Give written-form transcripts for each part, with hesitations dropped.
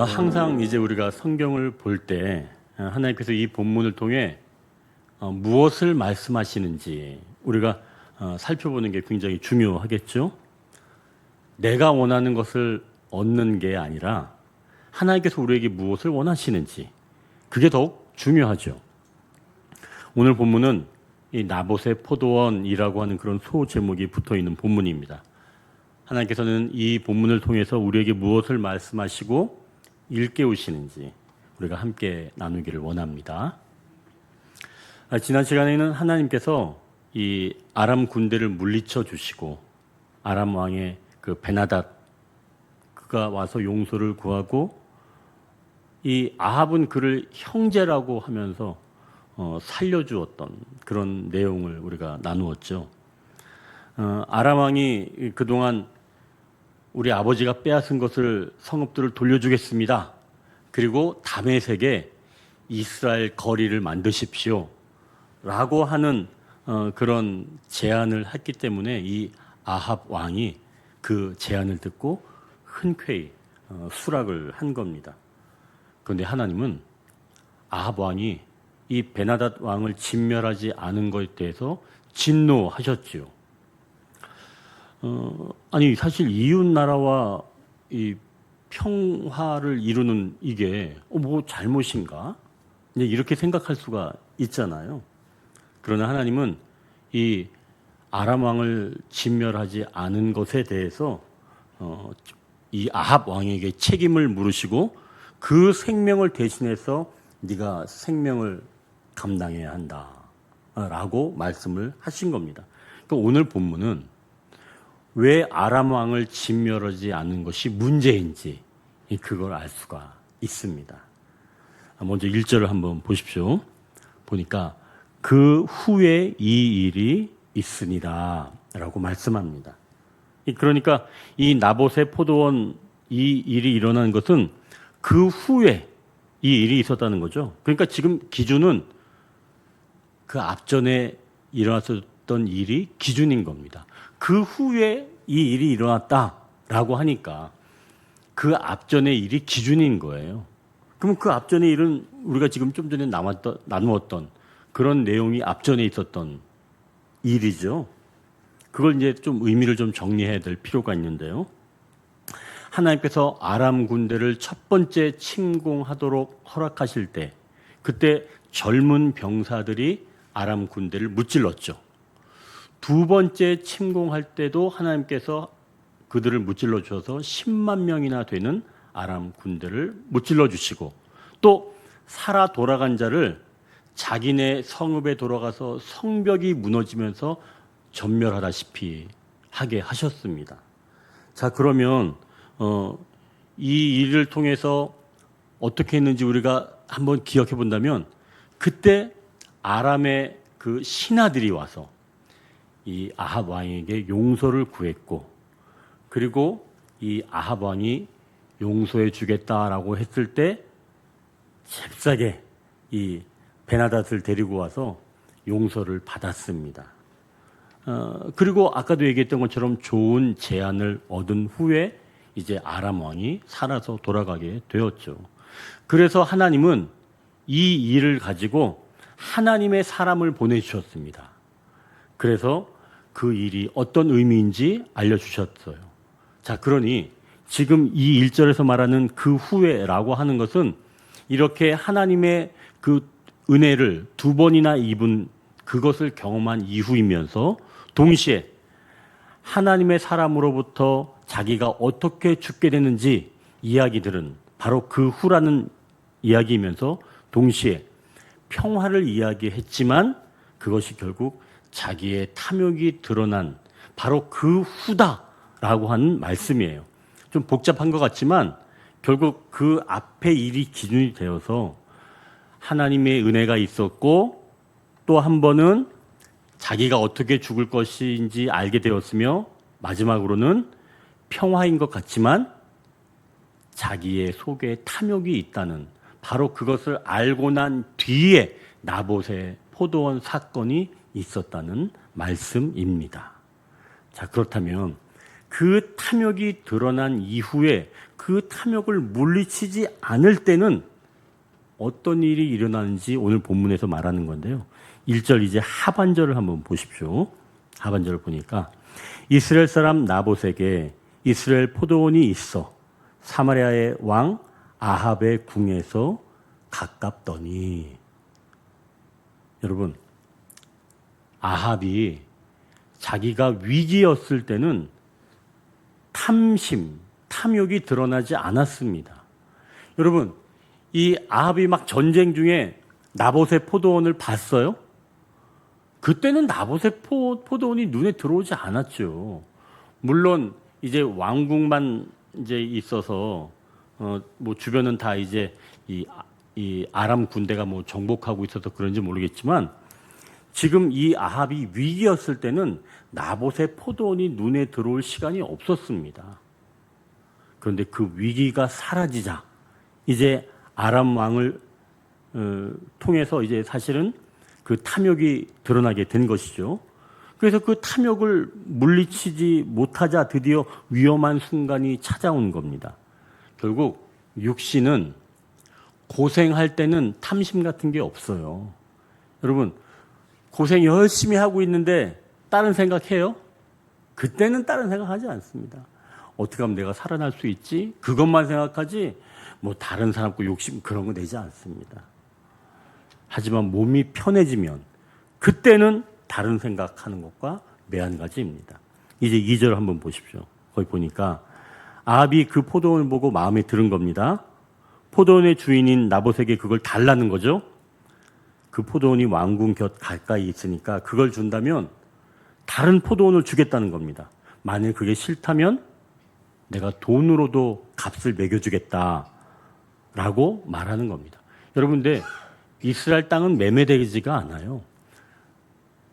항상 이제 우리가 성경을 볼 때 하나님께서 이 본문을 통해 무엇을 말씀하시는지 우리가 살펴보는 게 굉장히 중요하겠죠. 내가 원하는 것을 얻는 게 아니라 하나님께서 우리에게 무엇을 원하시는지 그게 더욱 중요하죠. 오늘 본문은 이 나봇의 포도원이라고 하는 그런 소제목이 붙어 있는 본문입니다. 하나님께서는 이 본문을 통해서 우리에게 무엇을 말씀하시고 일깨우시는지 우리가 함께 나누기를 원합니다. 지난 시간에는 하나님께서 이 아람 군대를 물리쳐 주시고 아람 왕의 그 베나닷 그가 와서 용서를 구하고 이 아합은 그를 형제라고 하면서 살려주었던 그런 내용을 우리가 나누었죠. 아람 왕이 그동안 우리 아버지가 빼앗은 것을 성읍들을 돌려주겠습니다. 그리고 다메섹에 이스라엘 거리를 만드십시오. 라고 하는 그런 제안을 했기 때문에 이 아합 왕이 그 제안을 듣고 흔쾌히 수락을 한 겁니다. 그런데 하나님은 아합 왕이 이 베나닷 왕을 진멸하지 않은 것에 대해서 진노하셨지요. 아니 사실 이웃 나라와 이 평화를 이루는 이게 뭐 잘못인가? 이제 이렇게 생각할 수가 있잖아요. 그러나 하나님은 이 아람 왕을 진멸하지 않은 것에 대해서 이 아합 왕에게 책임을 물으시고 그 생명을 대신해서 네가 생명을 감당해야 한다라고 말씀을 하신 겁니다. 그러니까 오늘 본문은 왜 아람 왕을 진멸하지 않은 것이 문제인지 그걸 알 수가 있습니다. 먼저 1절을 한번 보십시오. 보니까 그 후에 이 일이 있으니라 라고 말씀합니다. 그러니까 이 나봇의 포도원 이 일이 일어난 것은 그 후에 이 일이 있었다는 거죠. 그러니까 지금 기준은 그 앞전에 일어났었던 일이 기준인 겁니다. 그 후에 이 일이 일어났다라고 하니까 그 앞전의 일이 기준인 거예요. 그럼 그 앞전의 일은 우리가 지금 좀 전에 나누었던 그런 내용이 앞전에 있었던 일이죠. 그걸 이제 좀 의미를 좀 정리해야 될 필요가 있는데요. 하나님께서 아람 군대를 첫 번째 침공하도록 허락하실 때 그때 젊은 병사들이 아람 군대를 무찔렀죠. 두 번째 침공할 때도 하나님께서 그들을 무찔러 주셔서 10만 명이나 되는 아람 군대를 무찔러 주시고 또 살아 돌아간 자를 자기네 성읍에 돌아가서 성벽이 무너지면서 전멸하다시피 하게 하셨습니다. 자, 그러면 이 일을 통해서 어떻게 했는지 우리가 한번 기억해 본다면 그때 아람의 그 신하들이 와서 이 아합 왕에게 용서를 구했고 그리고 이 아합 왕이 용서해 주겠다라고 했을 때 잽싸게 이 베나닷을 데리고 와서 용서를 받았습니다. 그리고 아까도 얘기했던 것처럼 좋은 제안을 얻은 후에 이제 아람 왕이 살아서 돌아가게 되었죠. 그래서 하나님은 이 일을 가지고 하나님의 사람을 보내주셨습니다. 그래서 그 일이 어떤 의미인지 알려주셨어요. 자, 그러니 지금 이 1절에서 말하는 그 후에라고 하는 것은 이렇게 하나님의 그 은혜를 두 번이나 입은 그것을 경험한 이후이면서 동시에 하나님의 사람으로부터 자기가 어떻게 죽게 되는지 이야기들은 바로 그 후라는 이야기이면서 동시에 평화를 이야기했지만 그것이 결국 자기의 탐욕이 드러난 바로 그 후다라고 하는 말씀이에요. 좀 복잡한 것 같지만 결국 그 앞에 일이 기준이 되어서 하나님의 은혜가 있었고 또 한 번은 자기가 어떻게 죽을 것인지 알게 되었으며 마지막으로는 평화인 것 같지만 자기의 속에 탐욕이 있다는 바로 그것을 알고 난 뒤에 나봇의 포도원 사건이 있었다는 말씀입니다. 자, 그렇다면 그 탐욕이 드러난 이후에 그 탐욕을 물리치지 않을 때는 어떤 일이 일어나는지 오늘 본문에서 말하는 건데요. 1절 이제 하반절을 한번 보십시오. 하반절을 보니까 이스라엘 사람 나봇에게 이스라엘 포도원이 있어 사마리아의 왕 아합의 궁에서 가깝더니. 여러분, 아합이 자기가 위기였을 때는 탐욕이 드러나지 않았습니다. 여러분, 이 아합이 막 전쟁 중에 나봇의 포도원을 봤어요? 그때는 나봇의 포도원이 눈에 들어오지 않았죠. 물론 이제 왕궁만 이제 있어서 뭐 주변은 다 이제 이 아람 군대가 뭐 정복하고 있어서 그런지 모르겠지만 지금 이 아합이 위기였을 때는 나봇의 포도원이 눈에 들어올 시간이 없었습니다. 그런데 그 위기가 사라지자 이제 아람 왕을 통해서 이제 사실은 그 탐욕이 드러나게 된 것이죠. 그래서 그 탐욕을 물리치지 못하자 드디어 위험한 순간이 찾아온 겁니다. 결국 육신은 고생할 때는 탐심 같은 게 없어요. 여러분, 고생 열심히 하고 있는데 다른 생각해요? 그때는 다른 생각하지 않습니다. 어떻게 하면 내가 살아날 수 있지? 그것만 생각하지 뭐 다른 사람 거 욕심 그런 거 내지 않습니다. 하지만 몸이 편해지면 그때는 다른 생각하는 것과 매한가지입니다. 이제 2절 한번 보십시오. 거기 보니까 아합이 그 포도원을 보고 마음에 드는 겁니다. 포도원의 주인인 나봇에게 그걸 달라는 거죠. 그 포도원이 왕궁 곁 가까이 있으니까 그걸 준다면 다른 포도원을 주겠다는 겁니다. 만일 그게 싫다면 내가 돈으로도 값을 매겨주겠다라고 말하는 겁니다. 여러분, 근데 이스라엘 땅은 매매되지가 않아요.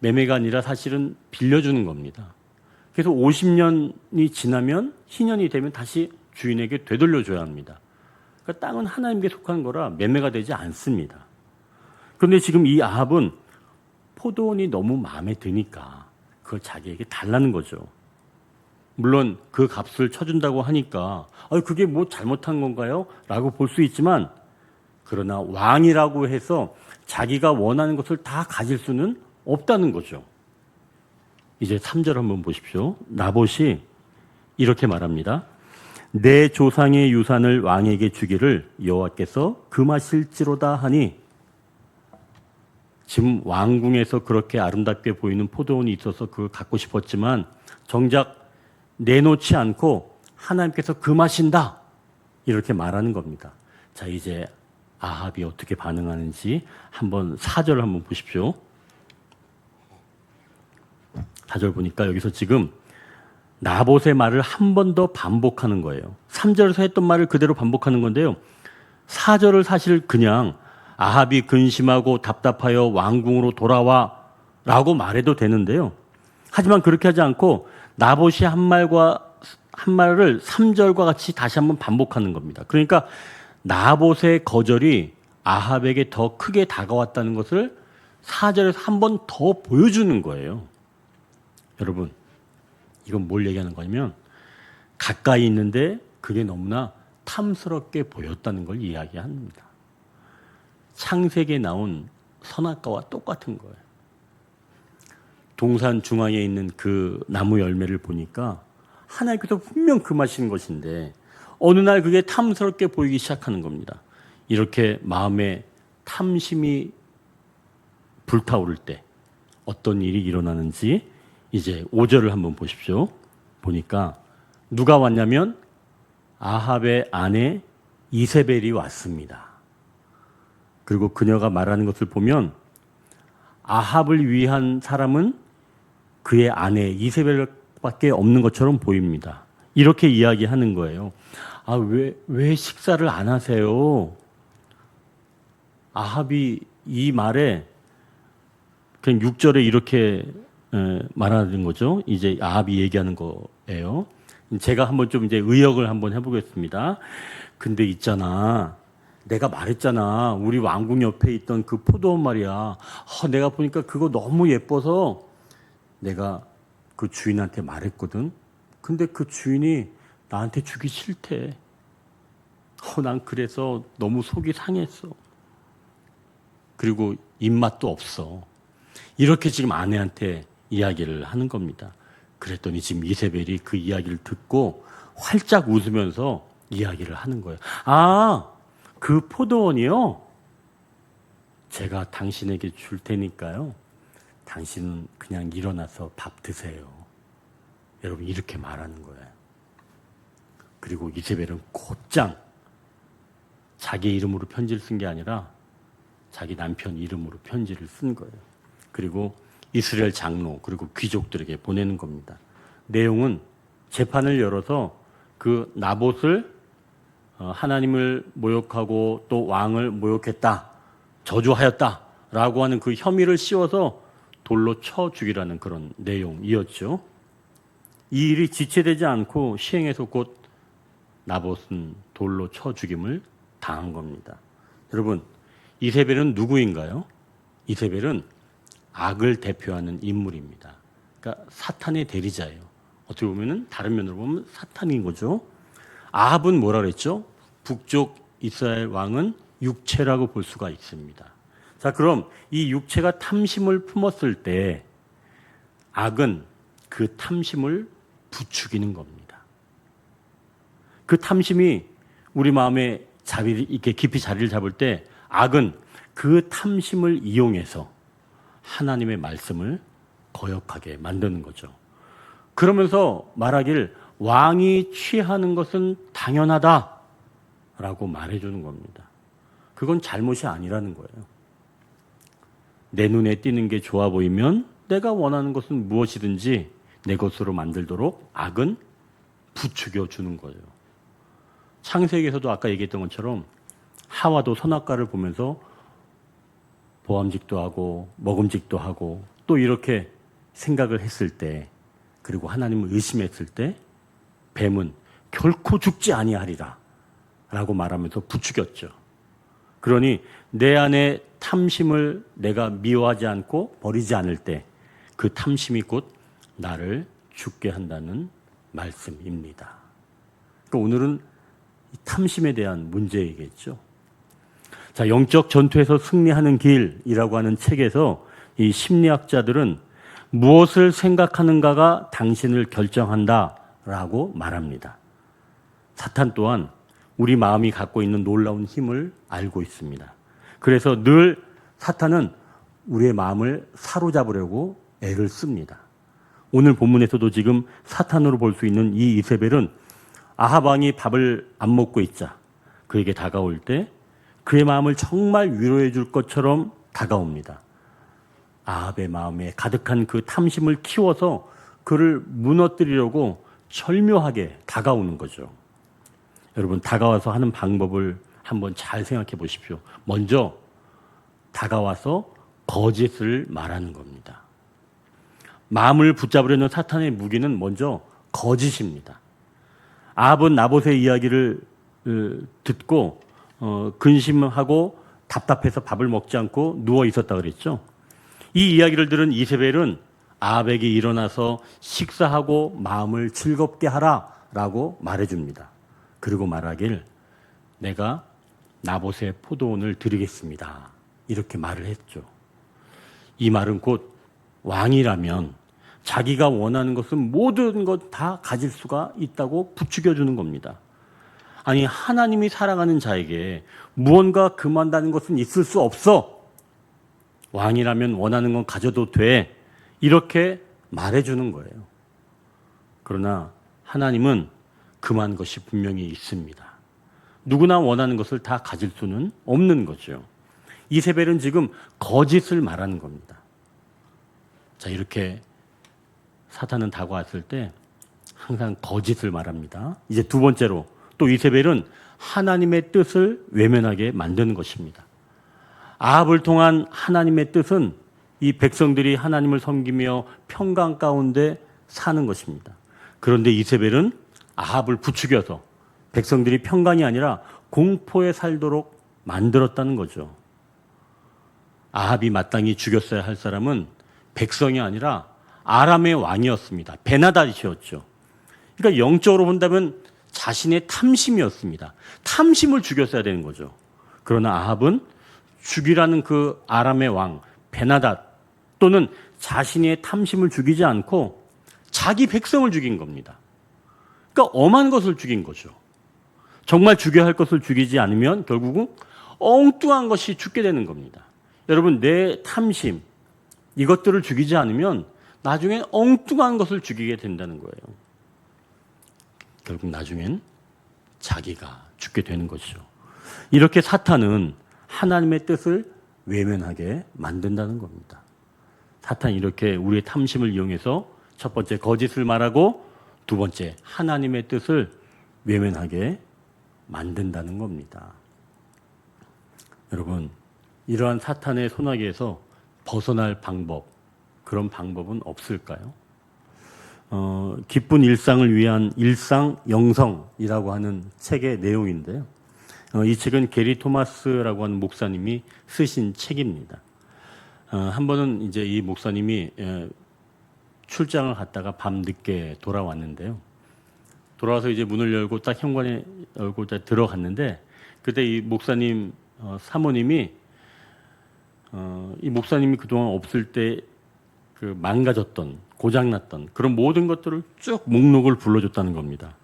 매매가 아니라 사실은 빌려주는 겁니다. 그래서 50년이 지나면 희년이 되면 다시 주인에게 되돌려줘야 합니다. 그러니까 땅은 하나님께 속한 거라 매매가 되지 않습니다. 그런데 지금 이 아합은 포도원이 너무 마음에 드니까 그걸 자기에게 달라는 거죠. 물론 그 값을 쳐준다고 하니까 그게 뭐 잘못한 건가요? 라고 볼 수 있지만 그러나 왕이라고 해서 자기가 원하는 것을 다 가질 수는 없다는 거죠. 이제 3절 한번 보십시오. 나봇이 이렇게 말합니다. 내 조상의 유산을 왕에게 주기를 여호와께서 금하실지로다 하니. 지금 왕궁에서 그렇게 아름답게 보이는 포도원이 있어서 그걸 갖고 싶었지만 정작 내놓지 않고 하나님께서 금하신다 이렇게 말하는 겁니다. 자, 이제 아합이 어떻게 반응하는지 한번 4절 한번 보십시오. 4절 보니까 여기서 지금 나봇의 말을 한 번 더 반복하는 거예요. 3절에서 했던 말을 그대로 반복하는 건데요. 4절을 사실 그냥 아합이 근심하고 답답하여 왕궁으로 돌아와 라고 말해도 되는데요. 하지만 그렇게 하지 않고 나봇이 한 말을 3절과 같이 다시 한번 반복하는 겁니다. 그러니까 나봇의 거절이 아합에게 더 크게 다가왔다는 것을 4절에서 한 번 더 보여주는 거예요. 여러분, 이건 뭘 얘기하는 거냐면 가까이 있는데 그게 너무나 탐스럽게 보였다는 걸 이야기합니다. 창세기에 나온 선악과와 똑같은 거예요. 동산 중앙에 있는 그 나무 열매를 보니까 하나님께서 분명 금하시는 것인데 어느 날 그게 탐스럽게 보이기 시작하는 겁니다. 이렇게 마음에 탐심이 불타오를 때 어떤 일이 일어나는지 이제 5절을 한번 보십시오. 보니까 누가 왔냐면 아합의 아내 이세벨이 왔습니다. 그리고 그녀가 말하는 것을 보면 아합을 위한 사람은 그의 아내 이세벨밖에 없는 것처럼 보입니다. 이렇게 이야기하는 거예요. 왜 식사를 안 하세요? 아합이 이 말에 그냥 6절에 이렇게 말하는 거죠. 이제 아합이 얘기하는 거예요. 제가 한번 좀 이제 의역을 한번 해보겠습니다. 근데 있잖아. 내가 말했잖아. 우리 왕궁 옆에 있던 그 포도원 말이야. 내가 보니까 그거 너무 예뻐서 내가 그 주인한테 말했거든. 근데 그 주인이 나한테 주기 싫대. 난 그래서 너무 속이 상했어. 그리고 입맛도 없어. 이렇게 지금 아내한테 이야기를 하는 겁니다. 그랬더니 지금 이세벨이 그 이야기를 듣고 활짝 웃으면서 이야기를 하는 거예요. 그 포도원이요? 제가 당신에게 줄 테니까요. 당신은 그냥 일어나서 밥 드세요. 여러분, 이렇게 말하는 거예요. 그리고 이세벨은 곧장 자기 이름으로 편지를 쓴 게 아니라 자기 남편 이름으로 편지를 쓴 거예요. 그리고 이스라엘 장로 그리고 귀족들에게 보내는 겁니다. 내용은 재판을 열어서 그 나봇을 하나님을 모욕하고 또 왕을 모욕했다, 저주하였다라고 하는 그 혐의를 씌워서 돌로 쳐 죽이라는 그런 내용이었죠. 이 일이 지체되지 않고 시행해서 곧 나봇은 돌로 쳐 죽임을 당한 겁니다. 여러분, 이세벨은 누구인가요? 이세벨은 악을 대표하는 인물입니다. 그러니까 사탄의 대리자예요. 어떻게 보면은 다른 면으로 보면 사탄인 거죠. 아합은 뭐라 그랬죠? 북쪽 이스라엘 왕은 육체라고 볼 수가 있습니다. 자, 그럼 이 육체가 탐심을 품었을 때 악은 그 탐심을 부추기는 겁니다. 그 탐심이 우리 마음에 이렇게 깊이 자리를 잡을 때 악은 그 탐심을 이용해서 하나님의 말씀을 거역하게 만드는 거죠. 그러면서 말하길 왕이 취하는 것은 당연하다라고 말해주는 겁니다. 그건 잘못이 아니라는 거예요. 내 눈에 띄는 게 좋아 보이면 내가 원하는 것은 무엇이든지 내 것으로 만들도록 악은 부추겨 주는 거예요. 창세기에서도 아까 얘기했던 것처럼 하와도 선악과를 보면서 보암직도 하고 먹음직도 하고 또 이렇게 생각을 했을 때, 그리고 하나님을 의심했을 때 뱀은 결코 죽지 아니하리라 라고 말하면서 부추겼죠. 그러니 내 안에 탐심을 내가 미워하지 않고 버리지 않을 때 그 탐심이 곧 나를 죽게 한다는 말씀입니다. 그러니까 오늘은 탐심에 대한 문제이겠죠. 자, 영적 전투에서 승리하는 길이라고 하는 책에서 이 심리학자들은 무엇을 생각하는가가 당신을 결정한다라고 말합니다. 사탄 또한 우리 마음이 갖고 있는 놀라운 힘을 알고 있습니다. 그래서 늘 사탄은 우리의 마음을 사로잡으려고 애를 씁니다. 오늘 본문에서도 지금 사탄으로 볼 수 있는 이 이세벨은 아합 왕이 밥을 안 먹고 있자 그에게 다가올 때 그의 마음을 정말 위로해 줄 것처럼 다가옵니다. 아합의 마음에 가득한 그 탐심을 키워서 그를 무너뜨리려고 절묘하게 다가오는 거죠. 여러분, 다가와서 하는 방법을 한번 잘 생각해 보십시오. 먼저 다가와서 거짓을 말하는 겁니다. 마음을 붙잡으려는 사탄의 무기는 먼저 거짓입니다. 아합은 나봇의 이야기를 듣고 근심하고 답답해서 밥을 먹지 않고 누워 있었다 그랬죠. 이 이야기를 들은 이세벨은 아합에게 일어나서 식사하고 마음을 즐겁게 하라라고 말해줍니다. 그리고 말하길 내가 나봇의 포도원을 드리겠습니다. 이렇게 말을 했죠. 이 말은 곧 왕이라면 자기가 원하는 것은 모든 것 다 가질 수가 있다고 부추겨주는 겁니다. 아니, 하나님이 사랑하는 자에게 무언가 금한다는 것은 있을 수 없어. 왕이라면 원하는 건 가져도 돼. 이렇게 말해주는 거예요. 그러나 하나님은 금한 것이 분명히 있습니다. 누구나 원하는 것을 다 가질 수는 없는 거죠. 이세벨은 지금 거짓을 말하는 겁니다. 자, 이렇게 사탄은 다가왔을 때 항상 거짓을 말합니다. 이제 두 번째로 또 이세벨은 하나님의 뜻을 외면하게 만드는 것입니다. 아합을 통한 하나님의 뜻은 이 백성들이 하나님을 섬기며 평강 가운데 사는 것입니다. 그런데 이세벨은 아합을 부추겨서 백성들이 평강이 아니라 공포에 살도록 만들었다는 거죠. 아합이 마땅히 죽였어야 할 사람은 백성이 아니라 아람의 왕이었습니다. 베나다시였죠. 그러니까 영적으로 본다면 자신의 탐심이었습니다. 탐심을 죽였어야 되는 거죠. 그러나 아합은 죽이라는 그 아람의 왕 베나닷 또는 자신의 탐심을 죽이지 않고 자기 백성을 죽인 겁니다. 그러니까 엄한 것을 죽인 거죠. 정말 죽여야 할 것을 죽이지 않으면 결국은 엉뚱한 것이 죽게 되는 겁니다. 여러분, 내 탐심 이것들을 죽이지 않으면 나중엔 엉뚱한 것을 죽이게 된다는 거예요. 결국 나중엔 자기가 죽게 되는 것이죠. 이렇게 사탄은 하나님의 뜻을 외면하게 만든다는 겁니다. 사탄이 이렇게 우리의 탐심을 이용해서 첫 번째 거짓을 말하고 두 번째 하나님의 뜻을 외면하게 만든다는 겁니다. 여러분, 이러한 사탄의 소나기에서 벗어날 방법, 그런 방법은 없을까요? 기쁜 일상을 위한 일상 영성이라고 하는 책의 내용인데요. 이 책은 게리 토마스라고 하는 목사님이 쓰신 책입니다. 한 번은 이제 이 목사님이 출장을 갔다가 밤 늦게 돌아왔는데요. 돌아와서 이제 문을 열고 딱 현관에 열고 딱 들어갔는데 그때 이 목사님 사모님이 이 목사님이 그동안 없을 때 그 망가졌던 고장났던 그런 모든 것들을 쭉 목록을 불러줬다는 겁니다.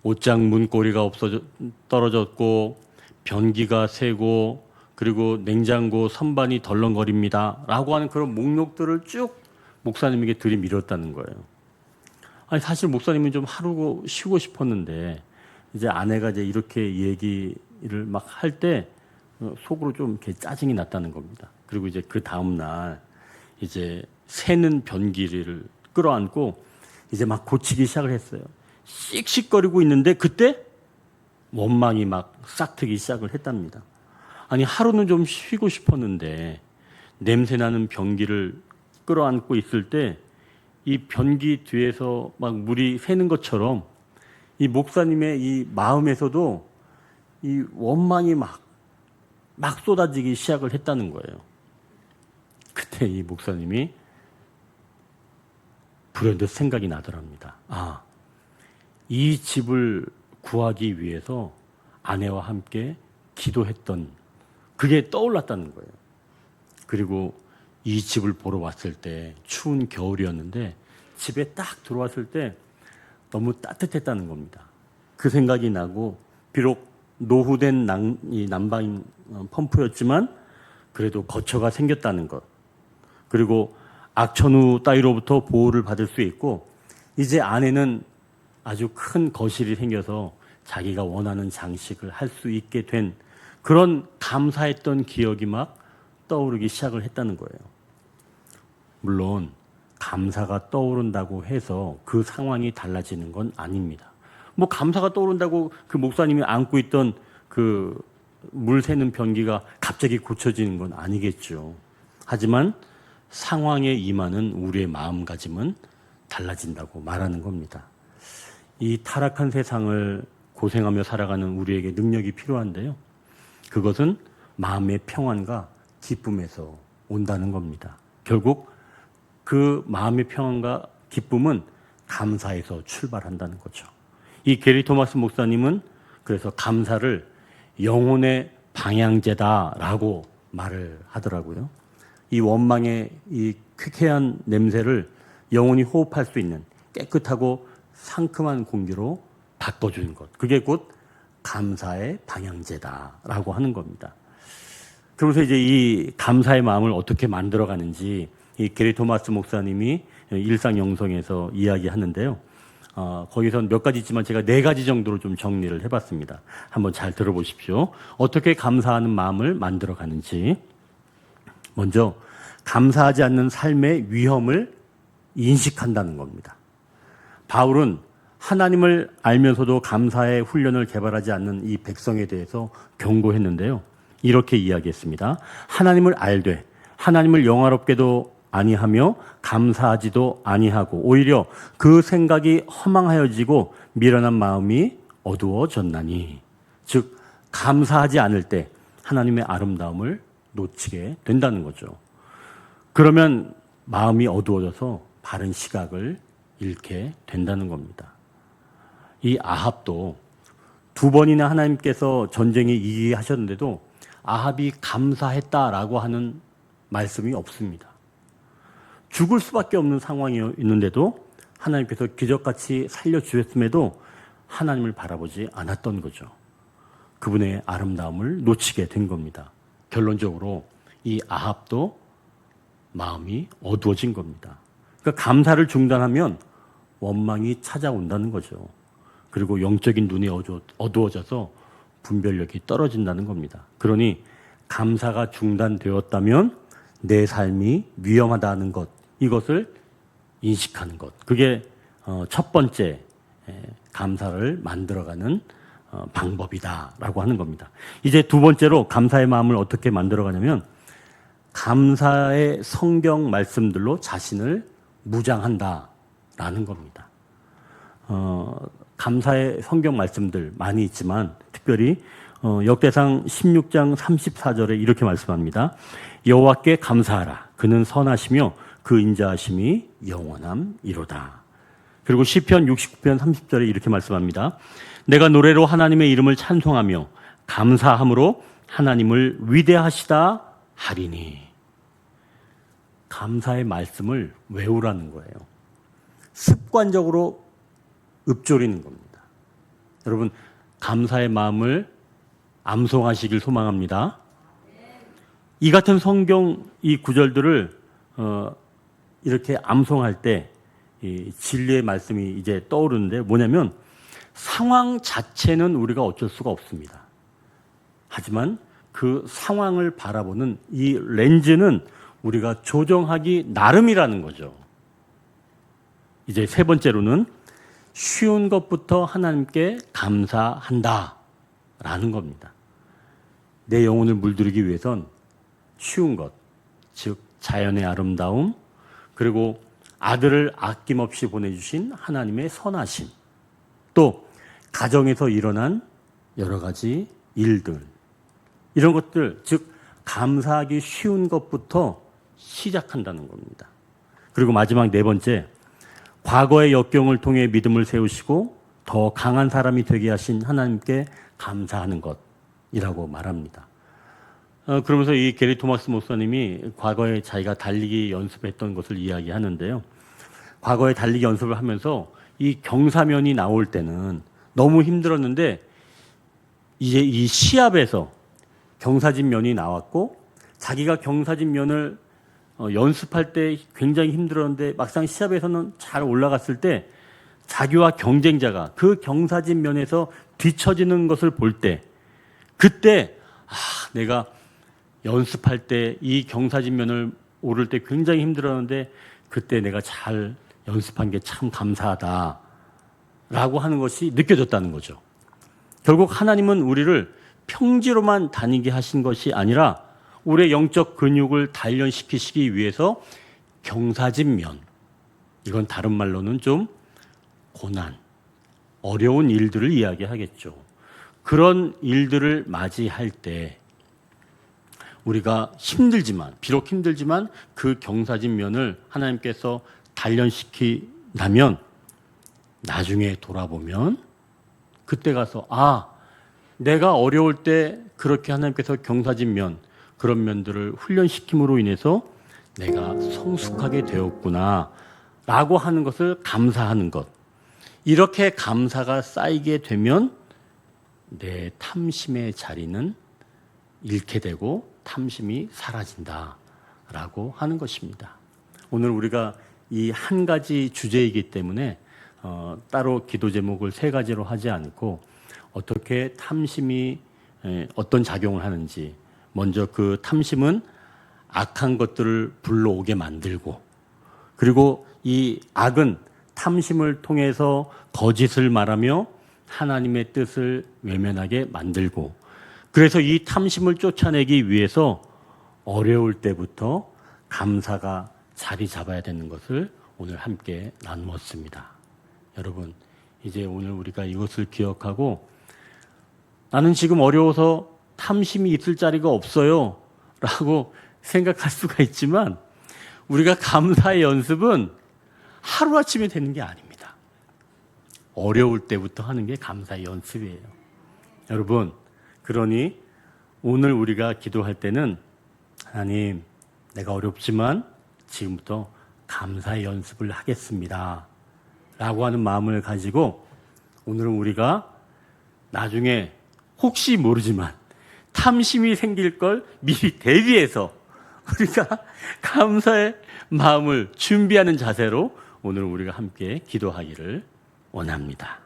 옷장 문고리가 떨어졌고 변기가 새고 그리고 냉장고 선반이 덜렁거립니다 라고 하는 그런 목록들을 쭉 목사님에게 들이밀었다는 거예요. 아니 사실 목사님은 좀 하루 쉬고 싶었는데 이제 아내가 이제 이렇게 얘기를 막 할 때 속으로 좀 이렇게 짜증이 났다는 겁니다. 그리고 이제 그 다음 날 이제 새는 변기를 끌어안고 이제 막 고치기 시작을 했어요. 씩씩거리고 있는데 그때 원망이 막 싹트기 시작을 했답니다. 아니 하루는 좀 쉬고 싶었는데 냄새나는 변기를 끌어안고 있을 때 이 변기 뒤에서 막 물이 새는 것처럼 이 목사님의 이 마음에서도 이 원망이 막 쏟아지기 시작을 했다는 거예요. 그때 이 목사님이 불현듯 생각이 나더랍니다. 아, 이 집을 구하기 위해서 아내와 함께 기도했던 그게 떠올랐다는 거예요. 그리고 이 집을 보러 왔을 때 추운 겨울이었는데 집에 딱 들어왔을 때 너무 따뜻했다는 겁니다. 그 생각이 나고 비록 노후된 난방 펌프였지만 그래도 거처가 생겼다는 것. 그리고 악천후 따위로부터 보호를 받을 수 있고 이제 아내는 아주 큰 거실이 생겨서 자기가 원하는 장식을 할 수 있게 된 그런 감사했던 기억이 막 떠오르기 시작을 했다는 거예요. 물론 감사가 떠오른다고 해서 그 상황이 달라지는 건 아닙니다. 뭐 감사가 떠오른다고 그 목사님이 안고 있던 그 물 새는 변기가 갑자기 고쳐지는 건 아니겠죠. 하지만 상황에 임하는 우리의 마음가짐은 달라진다고 말하는 겁니다. 이 타락한 세상을 고생하며 살아가는 우리에게 능력이 필요한데요. 그것은 마음의 평안과 기쁨에서 온다는 겁니다. 결국 그 마음의 평안과 기쁨은 감사에서 출발한다는 거죠. 이 게리 토마스 목사님은 그래서 감사를 영혼의 방향제다라고 말을 하더라고요. 이 원망의 이 쾌쾌한 냄새를 영혼이 호흡할 수 있는 깨끗하고 상큼한 공기로 바꿔주는 것. 그게 곧 감사의 방향제다라고 하는 겁니다. 그러면서 이제 이 감사의 마음을 어떻게 만들어가는지 이 게리 토마스 목사님이 일상 영성에서 이야기하는데요. 거기서 몇 가지 있지만 제가 4가지 정도로 좀 정리를 해봤습니다. 한번 잘 들어보십시오. 어떻게 감사하는 마음을 만들어가는지. 먼저 감사하지 않는 삶의 위험을 인식한다는 겁니다. 바울은 하나님을 알면서도 감사의 훈련을 개발하지 않는 이 백성에 대해서 경고했는데요. 이렇게 이야기했습니다. 하나님을 알되 하나님을 영화롭게도 아니하며 감사하지도 아니하고 오히려 그 생각이 허망하여지고 미련한 마음이 어두워졌나니. 즉 감사하지 않을 때 하나님의 아름다움을 놓치게 된다는 거죠. 그러면 마음이 어두워져서 바른 시각을 잃게 된다는 겁니다. 이 아합도 2번이나 하나님께서 전쟁에 이기게 하셨는데도 아합이 감사했다라고 하는 말씀이 없습니다. 죽을 수밖에 없는 상황이었는데도 하나님께서 기적같이 살려주셨음에도 하나님을 바라보지 않았던 거죠. 그분의 아름다움을 놓치게 된 겁니다. 결론적으로 이 아합도 마음이 어두워진 겁니다. 그러니까 감사를 중단하면 원망이 찾아온다는 거죠. 그리고 영적인 눈이 어두워져서 분별력이 떨어진다는 겁니다. 그러니 감사가 중단되었다면 내 삶이 위험하다는 것, 이것을 인식하는 것. 그게 첫 번째 감사를 만들어가는 방법이다라고 하는 겁니다. 이제 2번째로 감사의 마음을 어떻게 만들어가냐면 감사의 성경 말씀들로 자신을 무장한다라는 겁니다. 감사의 성경 말씀들 많이 있지만 특별히 역대상 16장 34절에 이렇게 말씀합니다. 여호와께 감사하라. 그는 선하시며 그 인자하심이 영원함이로다. 그리고 시편 69편 30절에 이렇게 말씀합니다. 내가 노래로 하나님의 이름을 찬송하며 감사함으로 하나님을 위대하시다 하리니. 감사의 말씀을 외우라는 거예요. 습관적으로 읊조리는 겁니다. 여러분, 감사의 마음을 암송하시길 소망합니다. 이 같은 성경 이 구절들을 이렇게 암송할 때 이 진리의 말씀이 이제 떠오르는데 뭐냐면 상황 자체는 우리가 어쩔 수가 없습니다. 하지만 그 상황을 바라보는 이 렌즈는 우리가 조정하기 나름이라는 거죠. 이제 3번째로는 쉬운 것부터 하나님께 감사한다 라는 겁니다. 내 영혼을 물들이기 위해선 쉬운 것, 즉 자연의 아름다움, 그리고 아들을 아낌없이 보내주신 하나님의 선하심, 또 가정에서 일어난 여러 가지 일들, 이런 것들, 즉 감사하기 쉬운 것부터 시작한다는 겁니다. 그리고 마지막 4번째, 과거의 역경을 통해 믿음을 세우시고 더 강한 사람이 되게 하신 하나님께 감사하는 것이라고 말합니다. 그러면서 이 게리 토마스 목사님이 과거에 자기가 달리기 연습했던 것을 이야기하는데요. 과거에 달리기 연습을 하면서 이 경사면이 나올 때는 너무 힘들었는데 이제 이 시합에서 경사진 면이 나왔고 자기가 경사진 면을 연습할 때 굉장히 힘들었는데 막상 시합에서는 잘 올라갔을 때 자기와 경쟁자가 그 경사진 면에서 뒤처지는 것을 볼 때 그때 내가 연습할 때 이 경사진 면을 오를 때 굉장히 힘들었는데 그때 내가 잘 연습한 게 참 감사하다 라고 하는 것이 느껴졌다는 거죠. 결국 하나님은 우리를 평지로만 다니게 하신 것이 아니라 우리의 영적 근육을 단련시키시기 위해서 경사진 면, 이건 다른 말로는 좀 고난, 어려운 일들을 이야기하겠죠. 그런 일들을 맞이할 때 우리가 비록 힘들지만 그 경사진 면을 하나님께서 단련시키다면 나중에 돌아보면 그때 가서 내가 어려울 때 그렇게 하나님께서 경사진 면, 그런 면들을 훈련시킴으로 인해서 내가 성숙하게 되었구나 라고 하는 것을 감사하는 것. 이렇게 감사가 쌓이게 되면 내 탐심의 자리는 잃게 되고 탐심이 사라진다라고 하는 것입니다. 오늘 우리가 이 한 가지 주제이기 때문에 따로 기도 제목을 3가지로 하지 않고 어떻게 탐심이 어떤 작용을 하는지, 먼저 그 탐심은 악한 것들을 불러오게 만들고, 그리고 이 악은 탐심을 통해서 거짓을 말하며 하나님의 뜻을 외면하게 만들고, 그래서 이 탐심을 쫓아내기 위해서 어려울 때부터 감사가 자리 잡아야 되는 것을 오늘 함께 나누었습니다. 여러분, 이제 오늘 우리가 이것을 기억하고 나는 지금 어려워서 탐심이 있을 자리가 없어요 라고 생각할 수가 있지만 우리가 감사의 연습은 하루아침에 되는 게 아닙니다. 어려울 때부터 하는 게 감사의 연습이에요. 여러분, 그러니 오늘 우리가 기도할 때는 하나님, 내가 어렵지만 지금부터 감사의 연습을 하겠습니다. 라고 하는 마음을 가지고 오늘은 우리가 나중에 혹시 모르지만 탐심이 생길 걸 미리 대비해서 우리가 감사의 마음을 준비하는 자세로 오늘 우리가 함께 기도하기를 원합니다.